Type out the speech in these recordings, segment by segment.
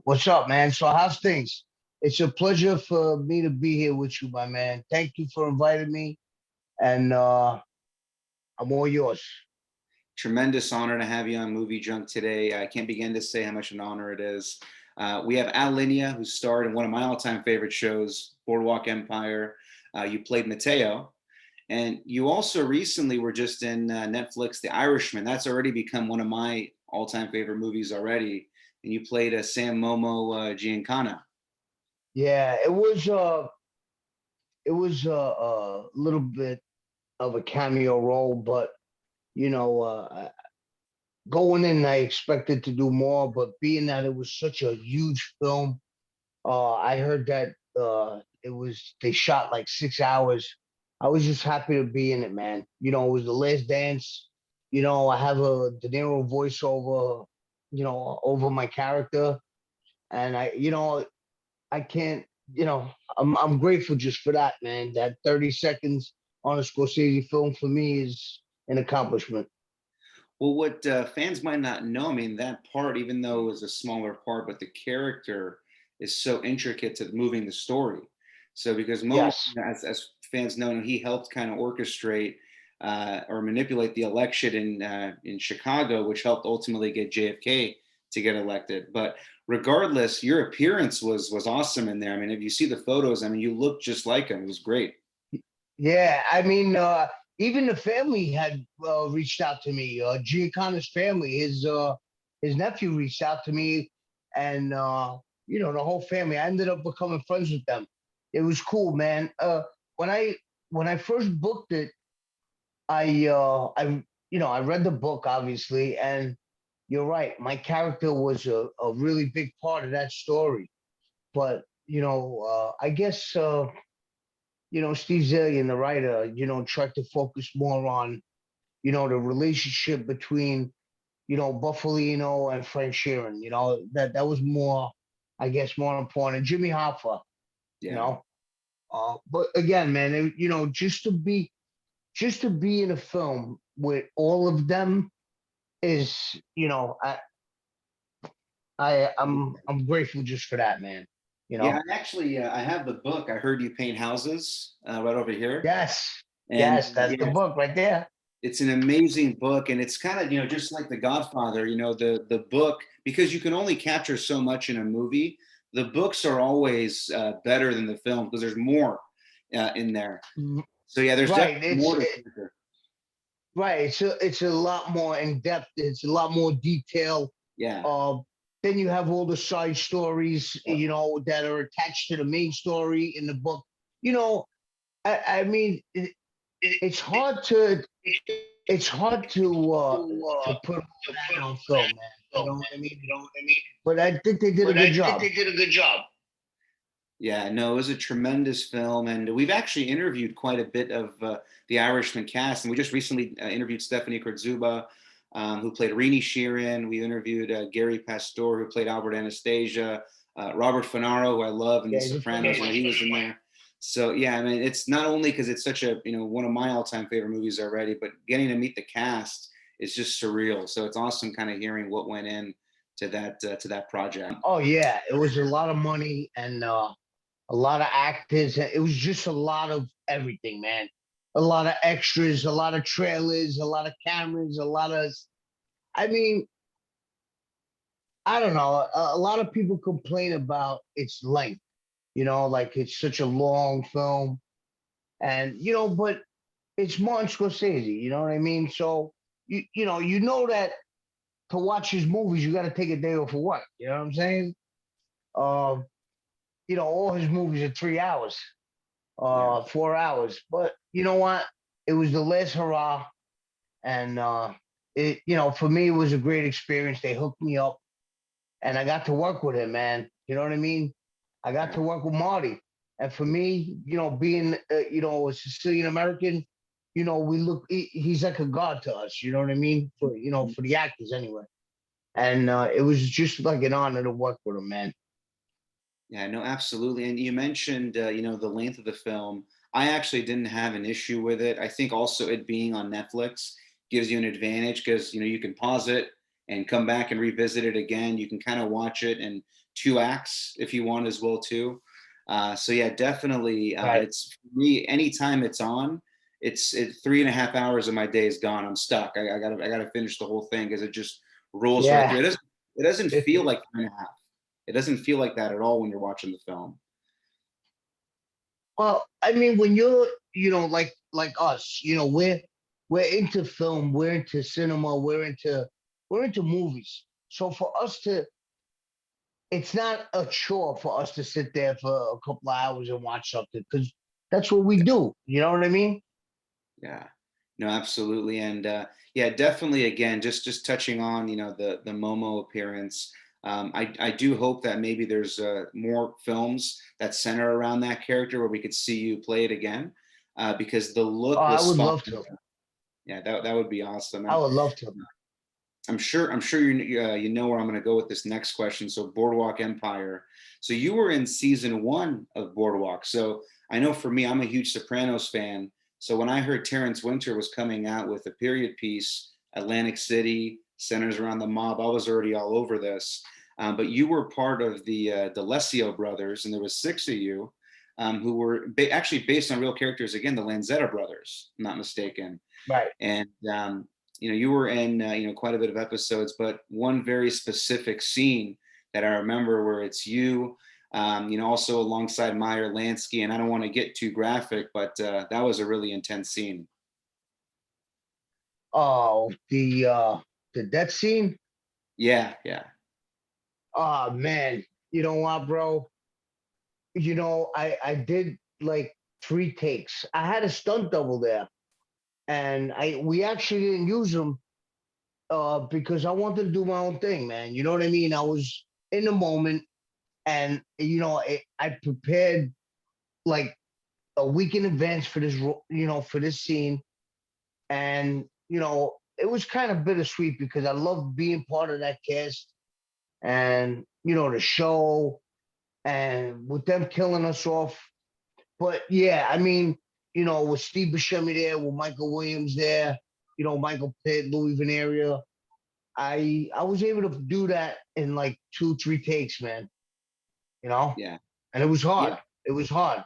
What's up, man? So how's things? It's a pleasure for me to be here with you, my man. Thank you for inviting me, and I'm all yours. Tremendous honor to have you on MovieJunk today. I can't begin to say how much an honor it is. We have Linea, who starred in one of my all-time favorite shows, Boardwalk Empire. You played Matteo, and you also recently were just in Netflix, The Irishman. That's already become one of my all-time favorite movies already. And you played a Sam Momo Giancana. Yeah, it was a little bit of a cameo role, but you know, going in, I expected to do more, but being that it was such a huge film, I heard that it was they shot like 6 hours. I was just happy to be in it, man. It was the last dance. I have a De Niro voiceover, over my character, and I can't, I'm grateful just for that, man. That 30 seconds on a Scorsese film for me is an accomplishment. Well, what fans might not know, I mean, that part, even though it was a smaller part, but the character is so intricate to moving the story. So, because Momo, Yes. as fans know, he helped kind of orchestrate or manipulate the election in Chicago, which helped ultimately get JFK to get elected. But regardless, your appearance was awesome in there. I mean, if you see the photos, I mean, you look just like him. It was great. Yeah, I mean, even the family had reached out to me. Giancana's family, his nephew reached out to me, and the whole family. I ended up becoming friends with them. It was cool, man. When I when I first booked it, I read the book obviously, and you're right. My character was a really big part of that story. But I guess Steve Zillion, the writer, tried to focus more on, the relationship between, Buffalino and Frank Sheeran. That was more, I guess, more important. Jimmy Hoffa, you Yeah. know. But again, man, just to be in a film with all of them is, I'm grateful just for that, man. You Yeah, know. I actually I have the book. I heard you paint houses right over here, Yes, and yes, that's the yeah, book right there. it's an amazing book, and it's kind of just like The Godfather. The book, because you can only capture so much in a movie. The books are always better than the film because there's more in there. So yeah, there's Right. definitely more to capture. Right. It's a lot more in depth. It's a lot more detail. Yeah. Uh, then you have all the side stories, Yep. that are attached to the main story in the book. You know, I mean, it's hard to it's hard to put all that on film, man. You know what I mean? But I think they did a good job. Yeah, no, it was a tremendous film, and we've actually interviewed quite a bit of the Irishman cast, and we just recently interviewed Stephanie Kurtzuba, who played Rini Sheeran. We interviewed Gary Pastor, who played Albert Anastasia, Robert Finaro, who I love in The Yeah, he's a friend of Sopranos, mine. he was in there. So yeah, I mean, it's not only because it's such a one of my all-time favorite movies already, but getting to meet the cast is just surreal. So it's awesome, kind of hearing what went in to that project. Oh yeah, it was a lot of money and a lot of actors. It was just a lot of everything, man. A lot of extras, a lot of trailers, a lot of cameras, a lot of. I mean, I don't know. A lot of people complain about its length. Like it's such a long film, and but it's Martin Scorsese. You know what I mean? So you know that to watch his movies, you got to take a day off of work. You know what I'm saying? Uh, all his movies are 3 hours. Yeah. 4 hours. But you know what? It was the last hurrah, and for me, it was a great experience. They hooked me up, and I got to work with him, man. You know what I mean? I got to work with Marty, and for me, being a Sicilian American, we look. He's like a god to us. You know what I mean? For the actors anyway. And it was just like an honor to work with him, man. Yeah, no, absolutely. And you mentioned, the length of the film. I actually didn't have an issue with it. I think also it being on Netflix gives you an advantage because, you can pause it and come back and revisit it again. You can kind of watch it and two acts if you want as well too. So yeah, definitely. Right. It's for me, anytime it's on, it's 3.5 hours of my day is gone. I'm stuck. I gotta finish the whole thing because it just rolls right Yeah. through. It doesn't feel like 3.5. It doesn't feel like that at all when you're watching the film. Well, I mean, when you're, like us, we're into film, we're into cinema, we're into movies. So for us to, it's not a chore for us to sit there for a couple of hours and watch something because that's what we do. You know what I mean? Yeah, no, absolutely, and yeah, definitely. Again, just touching on the Momo appearance. I do hope that maybe there's more films that center around that character where we could see you play it again, because the Oh, look I was would spot love on. to. Yeah, that would be awesome. I And would love to. I'm sure you know where I'm going to go with this next question. So Boardwalk Empire. So you were in season one of Boardwalk. So I know for me, I'm a huge Sopranos fan. So when I heard Terrence Winter was coming out with a period piece, Atlantic City centers around the mob, I was already all over this. But you were part of the D'Alessio brothers, and there was six of you, who were actually based on real characters. Again, the Lanzetta brothers, if I'm not mistaken. Right. And you were in quite a bit of episodes, but one very specific scene that I remember where it's you, also alongside Meyer Lansky, and I don't want to get too graphic, but that was a really intense scene. Oh, the death scene. Yeah, yeah. Oh man, you know what, bro? I did like three takes. I had a stunt double there, and I we actually didn't use them because I wanted to do my own thing, man. You know what I mean? I was in the moment, and I prepared like a week in advance for this, for this scene, and it was kind of bittersweet because I loved being part of that cast and the show, and with them killing us off. But yeah, I mean, with Steve Buscemi there, with Michael Williams there, Michael Pitt, Louis Veneria, I was able to do that in like 2, 3 takes, man. You know, Yeah. and it was Yeah. hard. It was hard.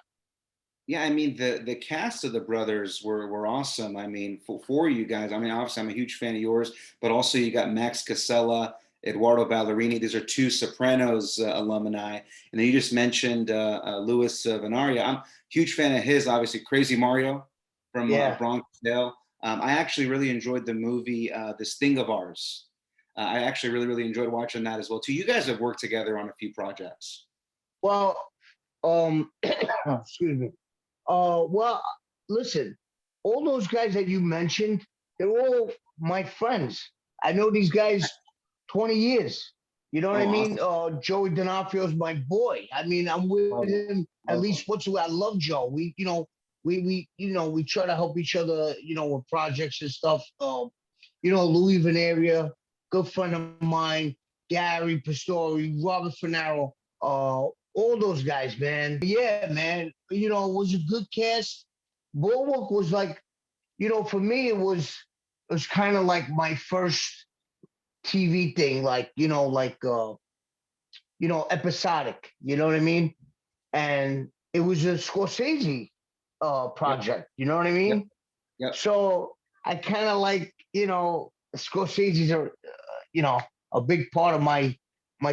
Yeah, I mean the cast of the brothers were awesome. I mean for you guys, I mean obviously I'm a huge fan of yours, but also you got Max Casella, Eduardo Ballerini. These are two Sopranos alumni, and then you just mentioned Louis Venaria. I'm a huge fan of his. Obviously, Crazy Mario from Yeah. Bronx Tale. I actually really enjoyed the movie This Thing of Ours. I actually really enjoyed watching that as well too. You guys have worked together on a few projects. Well, excuse me. Well, listen, all those guys that you mentioned, they're all my friends. I know these guys 20 years. You know what Oh, I mean? awesome! Joey D'Onofrio's my boy. I mean, I'm with Love him. him at Love him. least once a week. I love Joe. We try to help each other, with projects and stuff. Louis Veneria, good friend of mine, Gary Pastori, Robert Finaro, all those guys, man. Yeah, man. It was a good cast. Boardwalk was like, for me, it was kind of like my first TV thing, like episodic. You know what I mean? And it was a Scorsese Yep. project. You know what I Yep. mean? Yep. So I kind of like, Scorsese's are, a big part of my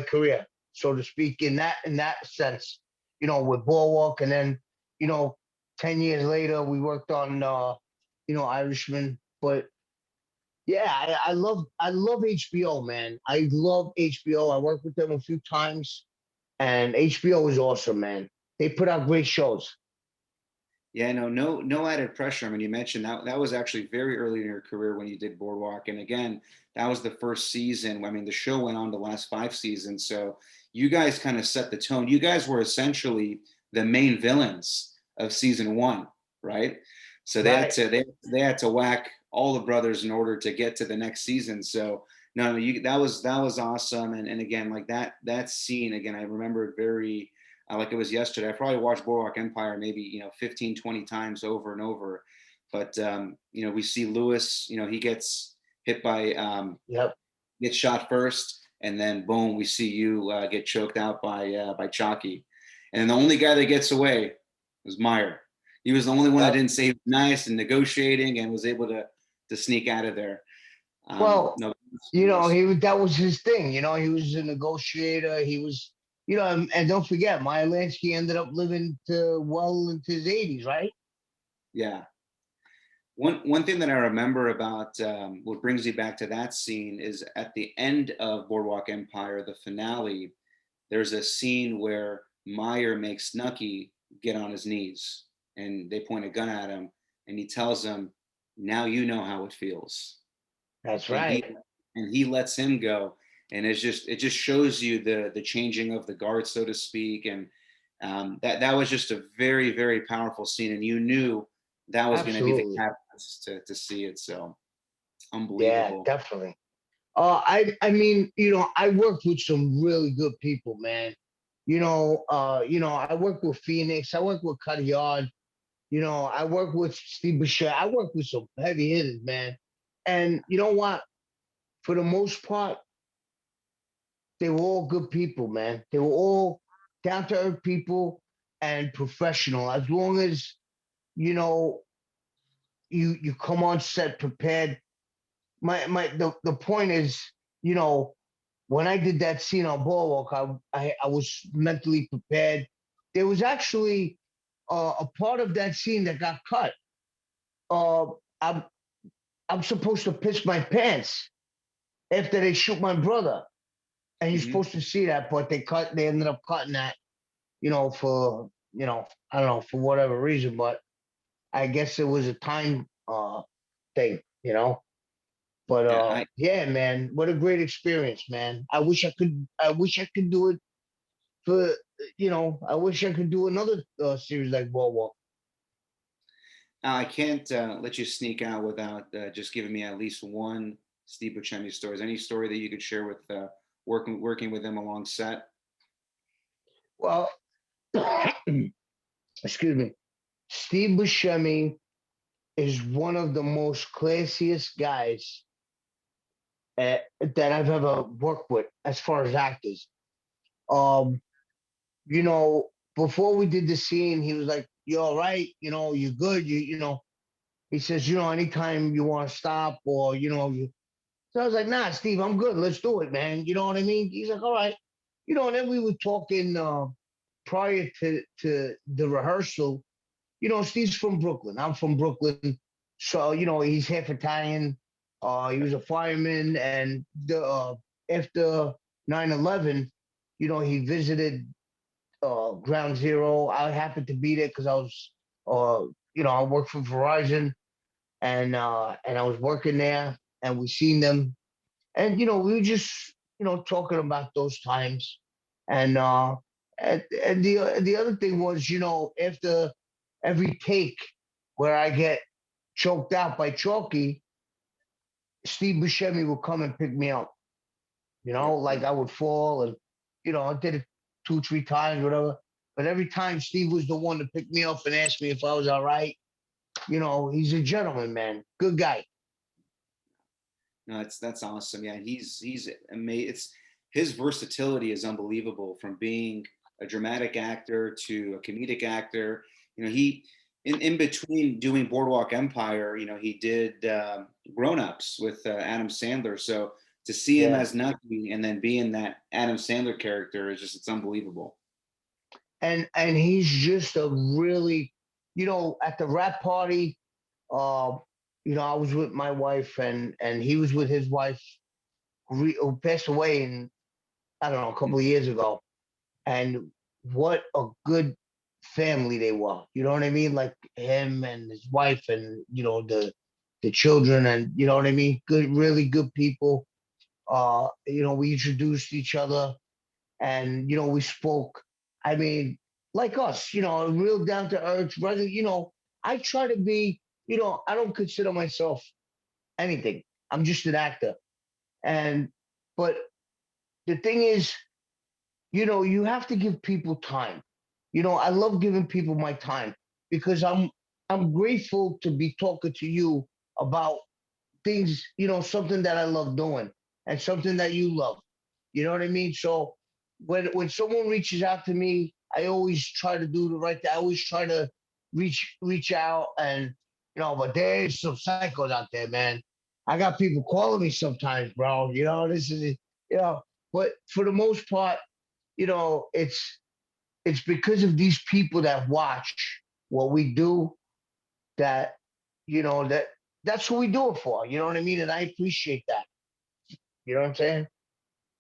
career, so to speak, in that sense. With Boardwalk, and then, you know, 10 years later, we worked on, Irishman. But yeah, I love HBO, man. I love HBO. I worked with them a few times, and HBO is awesome, man. They put out great shows. Yeah, no added pressure. I mean, you mentioned that was actually very early in your career when you did Boardwalk, and again, that was the first season. I mean, the show went on to last 5 seasons, so you guys kind of set the tone. You guys were essentially the main villains of season one, right? So Right. they had to whack all the brothers in order to get to the next season. So no, that was awesome, and again, like that scene again, I remember it very like it was yesterday. I probably watched Boardwalk Empire maybe 15, 20 times over and over. But we see Lewis. He gets hit by Yep. gets shot first, and then boom, we see you get choked out by Chalky, and the only guy that gets away was Meyer. He was the only one that Yep. didn't say he was nice and negotiating and was able to sneak out of there. Well, No, that was his thing. He was a negotiator. He was, and don't forget, Meyer Lansky ended up living to well into his 80s, right? yeah. One thing that I remember about what brings me back to that scene is at the end of Boardwalk Empire, the finale. There's a scene where Meyer makes Nucky get on his knees, and they point a gun at him, and he tells him, "Now you know how it feels." That's And he right. lets him go, and it just shows you the changing of the guard, so to speak, and that was just a very very powerful scene, and you knew that was going to be the Absolutely. catalyst to see it. So Yeah, unbelievable. definitely. I mean, I worked with some really good people, man. I worked with Phoenix. I worked with Cuddy Yard. I worked with Steve Boucher. I worked with some heavy hitters, man. And you know what? For the most part, they were all good people, man. They were all down to earth people and professional. As long as you know you come on set prepared. The point is, you know, when I did that scene on Boardwalk, I was mentally prepared. There was actually a part of that scene that got cut. Uh, I'm I'm supposed to piss my pants after they shoot my brother, and you're Hmm. supposed to see that, but they ended up cutting that, for I don't know for whatever reason, but I guess it was a time thing, But Yeah, I yeah, man, what a great experience, man. I wish I could do it for I wish I could do another series like Boardwalk. I can't let you sneak out without just giving me at least one Steve Buscemi story. Is there any story that you could share with working with him along set? Well, excuse me. Steve Buscemi is one of the most classiest guys that I've ever worked with as far as actors. Um, you know, Before we did the scene, he was like, "You all right? You good? He says, anytime you want to stop or So I was like, "Nah, Steve, I'm good. Let's do it, man." You know what I mean? He's like, "All right." And then we were talking prior to the rehearsal. Steve's from Brooklyn. I'm from Brooklyn. So, he's half Italian. He was a fireman. And after 9/11, he visited Ground Zero. I happened to be there because I worked for Verizon and I was working there and we seen them. And, we were just, talking about those times. And, the other thing was, after every take where I get choked out by Chalky, Steve Buscemi would come and pick me up. Yep. Like I would fall and, I did it 2, 3 times, whatever. But every time Steve was the one to pick me up and ask me if I was all right. He's a gentleman, man. Good guy. No, that's awesome. Yeah, he's amazing. It's his versatility is unbelievable. From being a dramatic actor to a comedic actor, he in between doing Boardwalk Empire, he did Grown Ups with Adam Sandler. So to see him Yeah. as Nucky and then being that Adam Sandler character is it's unbelievable. And he's just a really, at the rap party, uh, I was with my wife and he was with his wife who passed away in I don't know a couple of years ago, and what a good family they were. You know what I mean? Like him and his wife and the children and you know what I mean? Good, really good people. We introduced each other and we spoke. I mean, like us, real down to earth, brother. I try to be. I don't consider myself anything. I'm just an actor, and but the thing is, you have to give people time. I love giving people my time because I'm grateful to be talking to you about things, something that I love doing and something that you love. You know what I mean? So when someone reaches out to me, I always try to do the right thing. I always try to reach out, and but there's some psychos out there, man. I got people calling me sometimes, bro. This is but for the most part, it's because of these people that watch what we do that that's what we do it for. You know what I mean? And I appreciate that. You know what I'm saying?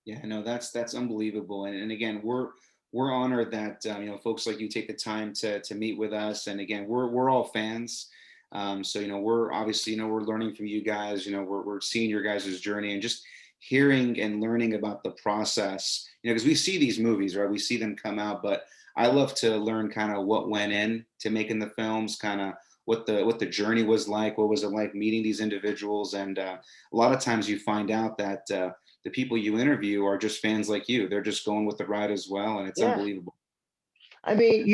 Yeah, no, that's unbelievable. And again, we're honored that folks like you take the time to meet with us. And again, we're all fans. So we're obviously we're learning from you guys. We're seeing your guys' journey and just hearing and learning about the process. Because we see these movies, right? We see them come out, but I love to learn kind of what went in to making the films, kind of what the journey was like, what was it like meeting these individuals, and a lot of times you find out that the people you interview are just fans like you. They're just going with the ride as well, and it's Yeah. unbelievable. I mean,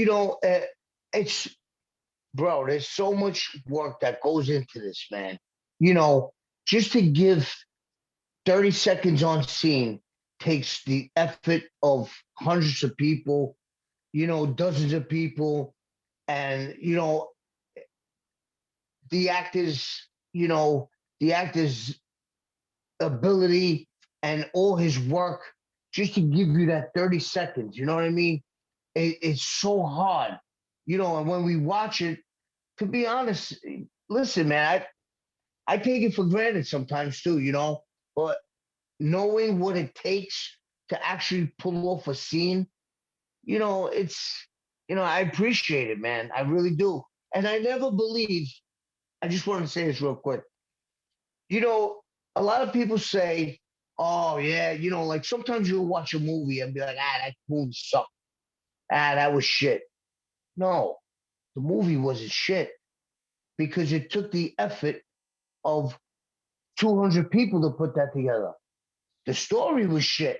it's bro. There's so much work that goes into this, man. You know, just to give 30 seconds on scene takes the effort of hundreds of people, dozens of people, and the actors, the actors' ability and all his work just to give you that 30 seconds. You know what I mean? It's so hard, and when we watch it, to be honest, listen, man, I take it for granted sometimes too, but knowing what it takes to actually pull off a scene, it's, I appreciate it, man. I really do. And I never believe, I just want to say this real quick. You know, a lot of people say, oh, yeah, like sometimes you'll watch a movie and be like, that movie sucked. That was shit. No, the movie wasn't shit because it took the effort of 200 people to put that together. The story was shit,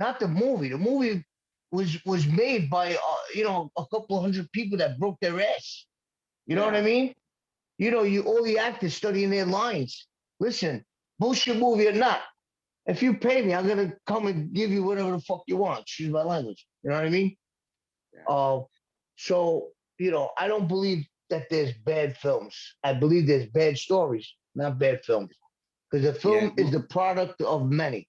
not the movie. The movie was made by a couple hundred people that broke their ass. You know what I Yeah. mean? You all the actors studying their lines. Listen, bullshit movie or not, if you pay me, I'm gonna come and give you whatever the fuck you want. Excuse my language. You know what I mean? Yeah. Uh, so I don't believe that there's bad films. I believe there's bad stories, not bad films, because a Yeah. film is the product of many.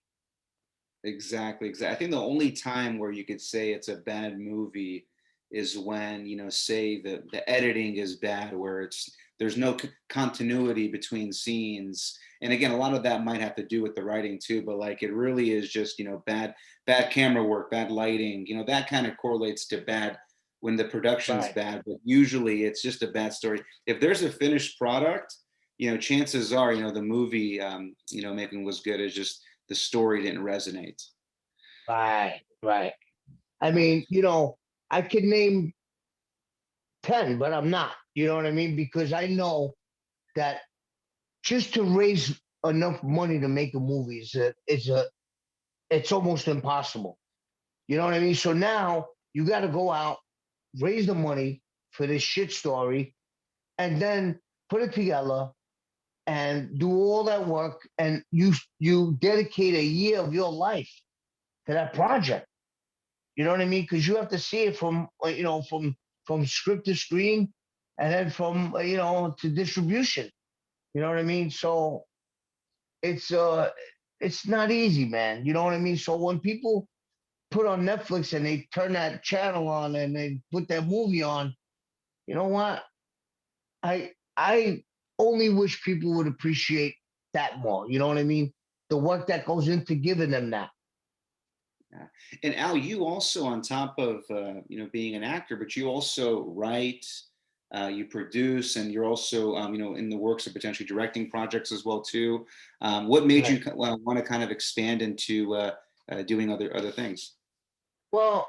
Exactly, exactly. I think the only time where you could say it's a bad movie is when, say the editing is bad, where there's no continuity between scenes. And again, a lot of that might have to do with the writing too, but like it really is just, bad camera work, bad lighting, that kind of correlates to bad when the production's Right. bad, but usually it's just a bad story. If there's a finished product, chances are, the movie, making was good. It's just the story didn't resonate. Right. Right. I Yeah. mean, I could name 10, but I'm not. You know what I mean? Because I know that just to raise enough money to make a movie it's almost impossible. You know what I mean? So now you got to go out, raise the money for this shit story, and then put it together and do all that work, and you dedicate a year of your life to that Yeah. project. You know what I mean? Because you have to see it from from script to screen, and then from to distribution. You know what I mean? So it's uh it's not easy, man. You know what I mean? So when people put on Netflix and they turn that channel on and they put that movie on, you know what? I only wish people would appreciate that more. You know what I mean? The work that goes into giving them that. Yeah. And Al, you also, on top of being an actor, but you also write, you produce, and you're also in the works of potentially directing projects as well too. What made Right. you want to kind of expand into doing other things? Well,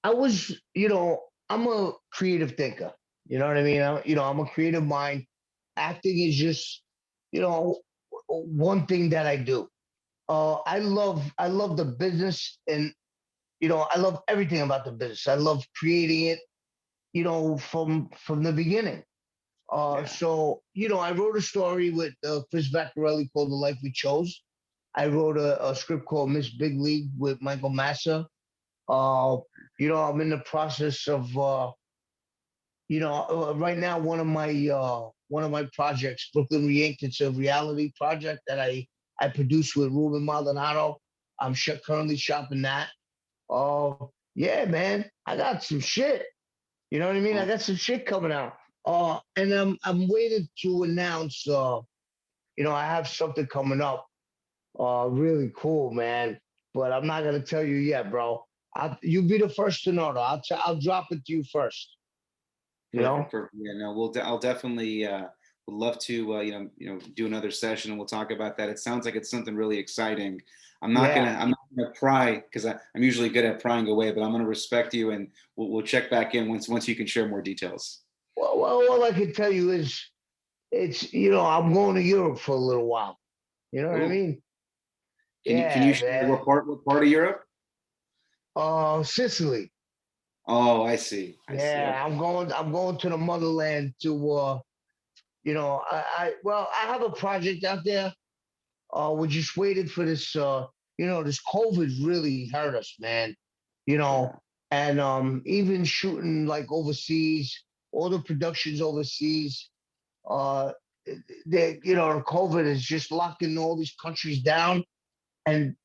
I was, I'm a creative thinker. You know what I mean? I'm a creative mind. Acting is just, you know, one thing that I do. I love the business, and I love everything about the business. I love creating it, from the beginning. Yeah. So I wrote a story with Chris Vaccarelli called "The Life We Chose." I wrote a script called Miss Big League with Michael Massa. Uh, I'm in the process of right now one of my projects, Brooklyn Re-Inked. It's a reality project that I produced with Ruben Maldonado. I'm currently shopping that. Yeah, man, I got some shit. You know what I mean? I Oh, got some shit coming out. And I'm waiting to announce. I have something coming up. Really cool, man. But I'm not gonna tell you yet, bro. You'll be the first to know, though. I'll drop it to you first. You perfect, know? perfect. Yeah, no, I'll definitely would love to do another session and we'll talk about that. It sounds like it's something really exciting. Yeah. I'm not gonna pry because I'm usually good at prying away, but I'm gonna respect you and we'll check back in once you can share more details. Well, all I can tell you is I'm going to Europe for a little while. You know what I Ooh, mean? can you Yeah, share man. what part of Europe? Sicily. Oh, I see. I see. Okay. Yeah, I'm going to the motherland to I have a project out there. We just waited for this this COVID really hurt us, man. You Yeah. know, and even shooting like overseas, all the productions overseas, uh COVID is just locking all these countries down, and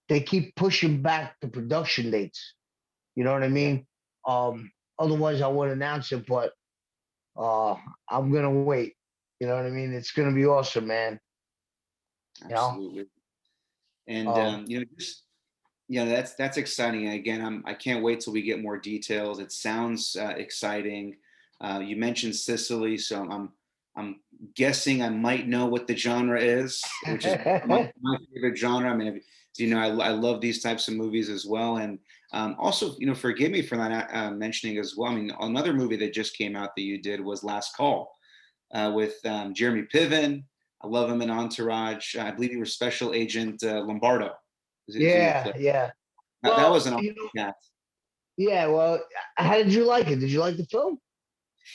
they keep pushing back the production dates. You know what I Yeah. mean? Otherwise I would announce it, but uh I'm gonna wait. You know what I mean? It's gonna be awesome, man. You know? Absolutely. And Um just that's exciting. Again, I can't wait till we get more details. It sounds exciting. You mentioned Sicily, so I'm guessing I might know what the genre is, which is my favorite genre. I mean, I love these types of movies as well. And also, forgive me for not mentioning as well. I mean, another movie that just came out that you did was Last Call with Jeremy Piven. I love him in Entourage. I believe you were Special Agent Lombardo. Is who you yeah, play. yeah. That Well, was an awesome cast. yeah, well, how did you like it? Did you like the film?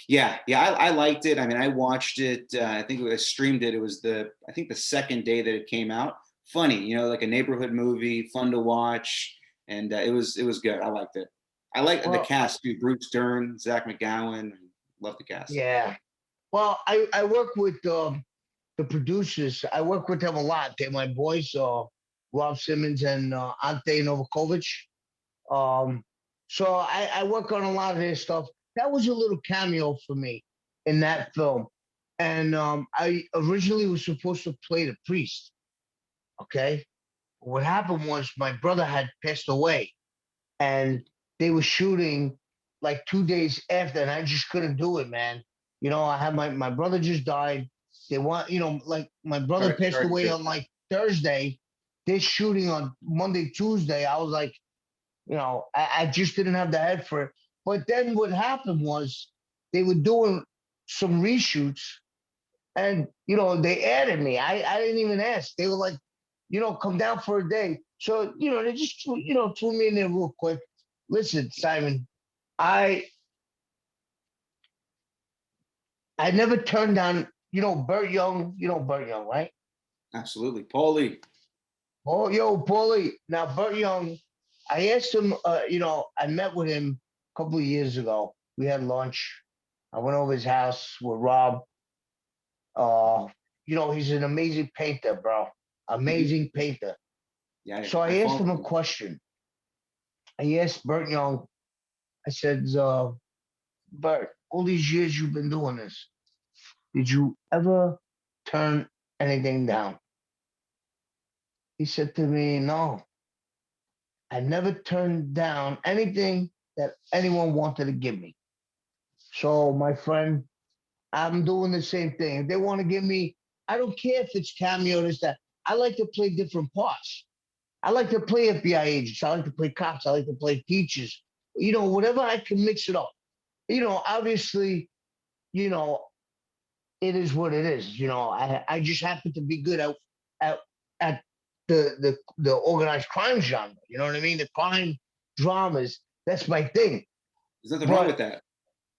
Yeah, yeah, I liked it. I mean, I watched it. I think I streamed it. It was I think the second day that it came out. Funny, like a neighborhood movie, fun to watch, and it was good. I liked it. I like the Well, cast too. Bruce Dern, Zach McGowan. Love the cast. yeah. Well, I work with the producers. I work with them a lot. They're my boys, Rob Simmons and Ante Novakovic. Um, so I work on a lot of their stuff. That was a little cameo for me in that film. And I originally was supposed to play the priest. Okay. What happened was my brother had passed away, and they were shooting like 2 days after, and I just couldn't do it, man. I had my brother just died. They want, like my brother passed Sorry to away hear on that. like Thursday. They're shooting on Monday, Tuesday. I was like, I just didn't have the head for it. But then what happened was they were doing some reshoots, and they added me. I didn't even ask. They were like, come down for a day. So they just threw me in there real quick. Listen, Simon, I I never turned down. Burt Young. Burt Young, right? Absolutely, Paulie. Oh, yo, Paulie. Now, Burt Young. I asked him. I met with him a couple of years ago. We had lunch. I went over his house with Rob. Uh, he's an amazing painter, bro. Mhm. Amazing painter. Yeah, So I I asked him follow a him. question. I asked Burt Young. I said, Bert, all these years you've been doing this, did you ever turn anything down? He said to me, no, I never turned down anything that anyone wanted to give me. So, my friend, I'm doing the same thing. If they want to give me, I don't care if it's cameo, this, that. I like to play different parts. I like to play FBI agents. I like to play cops. I like to play teachers. Whatever I can mix it up. Obviously, you know, it is what it is. I just happen to be good at at the organized crime genre. You know what I mean? The crime dramas. That's my thing. There's nothing wrong with But that.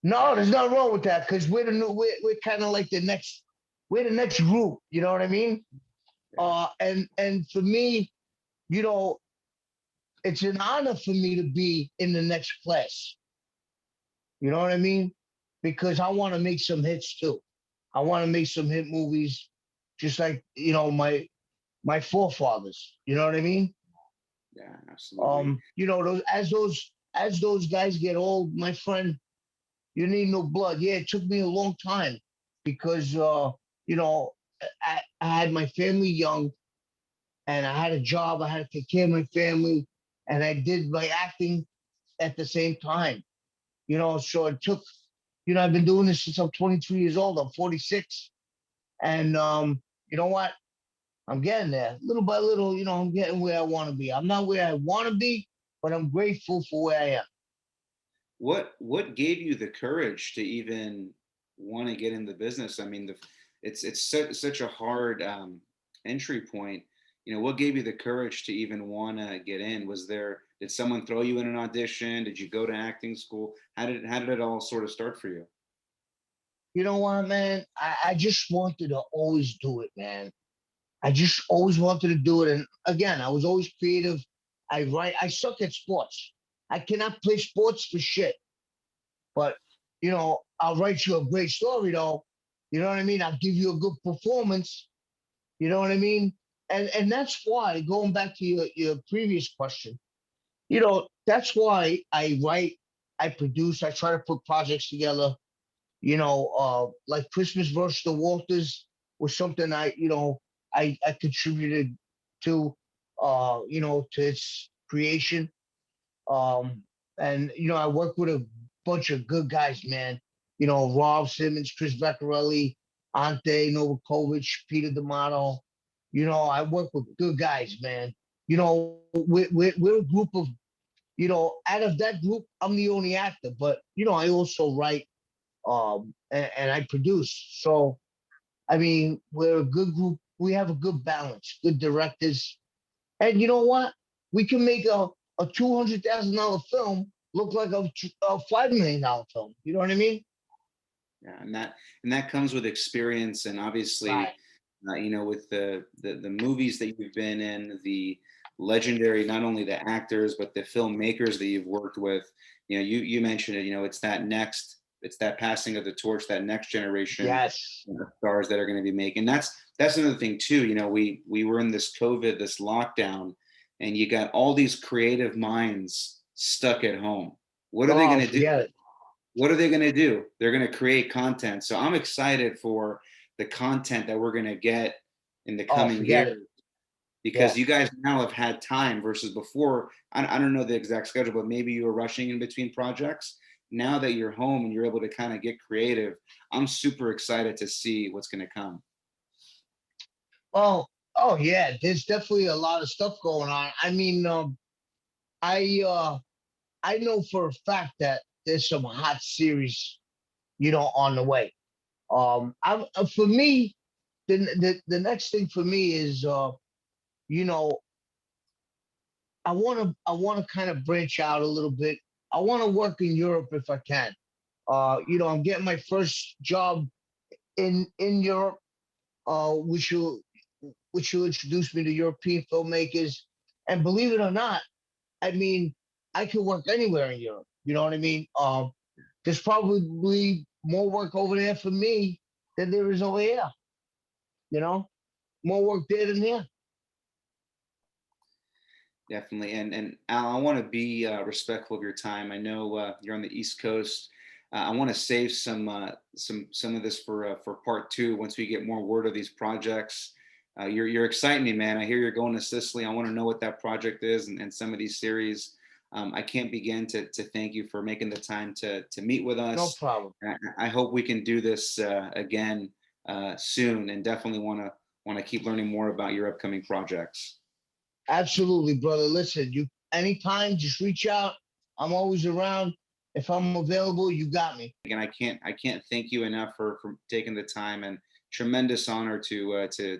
no, there's nothing wrong with that because we're the new. We're kind of like the next. We're the next group. You know what I mean? Yeah. And for me, you know, it's an honor for me to be in the next class. You know what I mean? Because I want to make some hits too. I want to make some hit movies, just like my forefathers. You know what I mean? Yeah, absolutely. As those guys get old, my friend, you need no blood. Yeah, it took me a long time because you know, I had my family young and I had a job. I had to take care of my family, and I did my acting at the same time. So it took. I've been doing this since I'm 23 years old. I'm 46, and you know what? I'm getting there, little by little. I'm getting where I want to be. I'm not where I want to be, but I'm grateful for where I am. What gave you the courage to even want to get in the business? I mean, it's such a hard entry point. What gave you the courage to even want to get in? Did someone throw you in an audition? Did you go to acting school? How did it all sort of start for you? You know what, man? I just wanted to always do it, man. I just always wanted to do it. And again, I was always creative. I write. I suck at sports. I cannot play sports for shit. But I'll write you a great story, though. You know what I mean? I'll give you a good performance. You know what I mean? And that's why, going back to your previous question, that's why I write, I produce, I try to put projects together. Like Christmas versus the Walters was something I contributed to, to its creation. And I work with a bunch of good guys, man. Rob Simmons, Chris Vaccarelli, Ante Novakovic, Peter D'Amato. I work with good guys, man. We're a group of, out of that group, I'm the only actor, but I also write, and I produce. So I mean, we're a good group. We have a good balance, good directors, and you know what? We can make a $200,000 film look like a $5 million film. You know what I mean? Yeah, and that comes with experience, and obviously, Right. with the movies that you've been in, the legendary, not only the actors but the filmmakers that you've worked with. You mentioned it. It's that passing of the torch, that next generation Yes. of stars that are going to be making. That's another thing too. We were in this COVID, this lockdown, and you got all these creative minds stuck at home. What are they Oh, going to do? forget it. What are they going to do? They're going to create content. So I'm excited for the content that we're going to get in the Oh, coming forget years, it. because Yeah. you guys now have had time versus before. I don't know the exact schedule, but maybe you were rushing in between projects. Now that you're home and you're able to kind of get creative, I'm super excited to see what's going to come. Oh, oh yeah. There's definitely a lot of stuff going on. I mean, I uh, I know for a fact that there's some hot series, on the way. For me, the next thing for me is, you know, I want to kind of branch out a little bit. I want to work in Europe if I can. I'm getting my first job in Europe, which will introduce me to European filmmakers. And believe it or not, I mean, I can work anywhere in Europe. You know what I mean? There's probably more work over there for me than there is over here. You know, more work there than here. Definitely. And Al, I want to be respectful of your time. I know you're on the East Coast. I want to save some of this for part two once we get more word of these projects. You're exciting me, man. I hear you're going to Sicily. I want to know what that project is, and some of these series. I can't begin to thank you for making the time to meet with No us. problem. I hope we can do this again soon, and definitely want to keep learning more about your upcoming projects. Absolutely, brother. Listen, you anytime, just reach out. I'm always around. If I'm available, you got me. Again, I can't thank you enough for taking the time, and tremendous honor to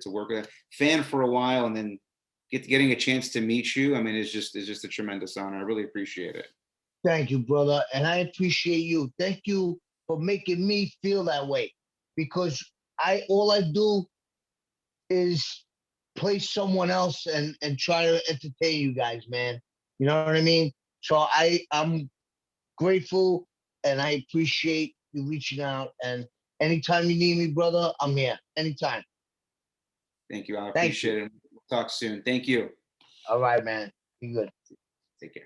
work with a fan for a while, and then getting a chance to meet you. I mean, it's just a tremendous honor. I really appreciate it. Thank you, brother. And I appreciate you. Thank you for making me feel that way. Because I all I do is play someone else and try to entertain you guys, man. You know what I mean? So I'm grateful and I appreciate you reaching out. And anytime you need me, brother, I'm here. Anytime. Thank you. I Thank you. appreciate it. We'll talk soon. Thank you. All right, man. Be good. Take care.